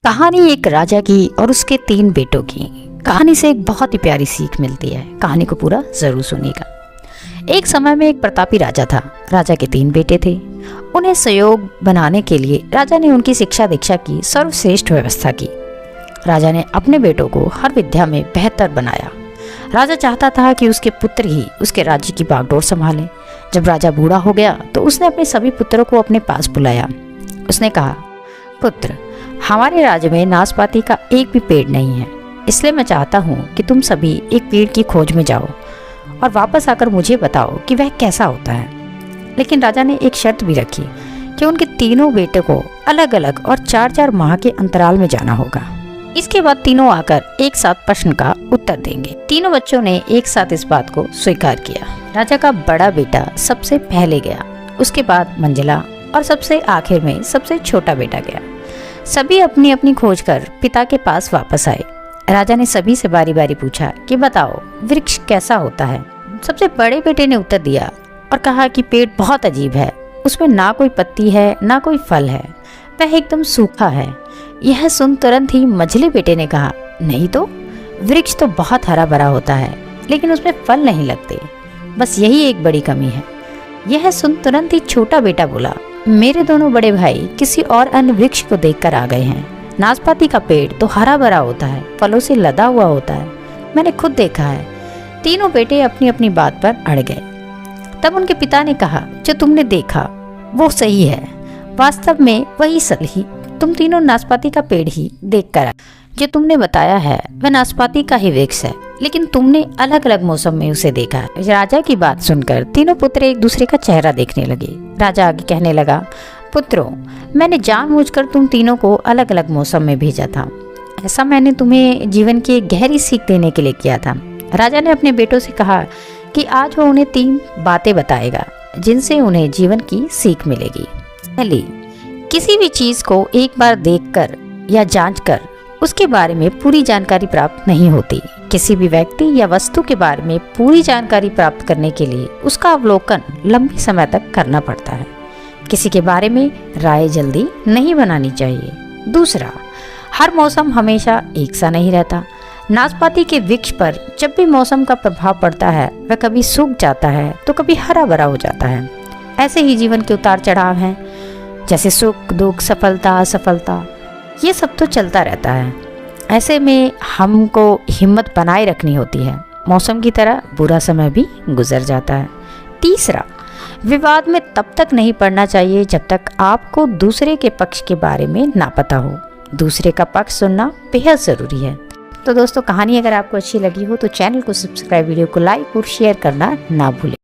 कहानी एक राजा की और उसके 3 बेटों की। कहानी से एक बहुत ही प्यारी सीख मिलती है। कहानी को पूरा जरूर सुनिएगा। एक समय में एक प्रतापी राजा था। राजा के 3 बेटे थे। उन्हें सहयोग बनाने के लिए राजा ने उनकी शिक्षा दीक्षा की सर्वश्रेष्ठ व्यवस्था की। राजा ने अपने बेटों को हर विद्या में बेहतर बनाया। राजा चाहता था कि उसके पुत्र ही उसके राज्य की बागडोर संभालें। जब राजा बूढ़ा हो गया तो उसने अपने सभी पुत्रों को अपने पास बुलाया। उसने कहा, पुत्र, हमारे राज्य में नाशपाती का एक भी पेड़ नहीं है, इसलिए मैं चाहता हूँ कि तुम सभी एक पेड़ की खोज में जाओ और वापस आकर मुझे बताओ कि वह कैसा होता है। लेकिन राजा ने एक शर्त भी रखी कि उनके तीनों बेटे को अलग अलग और 4-4 माह के अंतराल में जाना होगा। इसके बाद तीनों आकर एक साथ प्रश्न का उत्तर देंगे। तीनों बच्चों ने एक साथ इस बात को स्वीकार किया। राजा का बड़ा बेटा सबसे पहले गया, उसके बाद मंझला और सबसे आखिर में सबसे छोटा बेटा गया। सभी अपनी अपनी खोज कर पिता के पास वापस आए। राजा ने सभी से बारी बारी पूछा कि बताओ वृक्ष कैसा होता है। सबसे बड़े बेटे ने उत्तर दिया और कहा कि पेड़ बहुत अजीब है, उसमें ना कोई पत्ती है ना कोई फल है, वह एकदम सूखा है। यह सुन तुरंत ही मझले बेटे ने कहा, नहीं तो वृक्ष तो बहुत हरा भरा होता है, लेकिन उसमें फल नहीं लगते, बस यही एक बड़ी कमी है। यह सुन तुरंत ही छोटा बेटा बोला, मेरे दोनों बड़े भाई किसी और अन्य वृक्ष को देखकर आ गए हैं। नाशपाती का पेड़ तो हरा भरा होता है, फलों से लदा हुआ होता है, मैंने खुद देखा है। तीनों बेटे अपनी अपनी बात पर अड़ गए। तब उनके पिता ने कहा, जो तुमने देखा वो सही है, वास्तव में वही सही, तुम तीनों नाशपाती का पेड़ ही देख कर आए। जो तुमने बताया है वह नाशपाती का ही वृक्ष है, लेकिन तुमने अलग अलग मौसम में उसे देखा है। राजा की बात सुनकर तीनों पुत्र एक दूसरे का चेहरा देखने लगे। राजा आगे कहने लगा, पुत्रों, मैंने जानबूझकर तुम तीनों को अलग अलग मौसम में भेजा था। ऐसा मैंने तुम्हें जीवन की एक गहरी सीख देने के लिए किया था। राजा ने अपने बेटों से कहा कि आज वो उन्हें 3 बातें बताएगा जिनसे उन्हें जीवन की सीख मिलेगी। पहली, किसी भी चीज को एक बार देखकर या जांचकर उसके बारे में पूरी जानकारी प्राप्त नहीं होती। किसी भी व्यक्ति या वस्तु के बारे में पूरी जानकारी प्राप्त करने के लिए उसका अवलोकन लंबे समय तक करना पड़ता है। किसी के बारे में राय जल्दी नहीं बनानी चाहिए। दूसरा, हर मौसम हमेशा एक सा नहीं रहता। नाशपाती के वृक्ष पर जब भी मौसम का प्रभाव पड़ता है वह कभी सूख जाता है तो कभी हरा भरा हो जाता है। ऐसे ही जीवन के उतार चढ़ाव हैं, जैसे सुख दुख, सफलता असफलता, ये सब तो चलता रहता है। ऐसे में हमको हिम्मत बनाए रखनी होती है। मौसम की तरह बुरा समय भी गुजर जाता है। तीसरा, विवाद में तब तक नहीं पड़ना चाहिए जब तक आपको दूसरे के पक्ष के बारे में ना पता हो। दूसरे का पक्ष सुनना बेहद ज़रूरी है। तो दोस्तों, कहानी अगर आपको अच्छी लगी हो तो चैनल को सब्सक्राइब, वीडियो को लाइक और शेयर करना ना भूलें।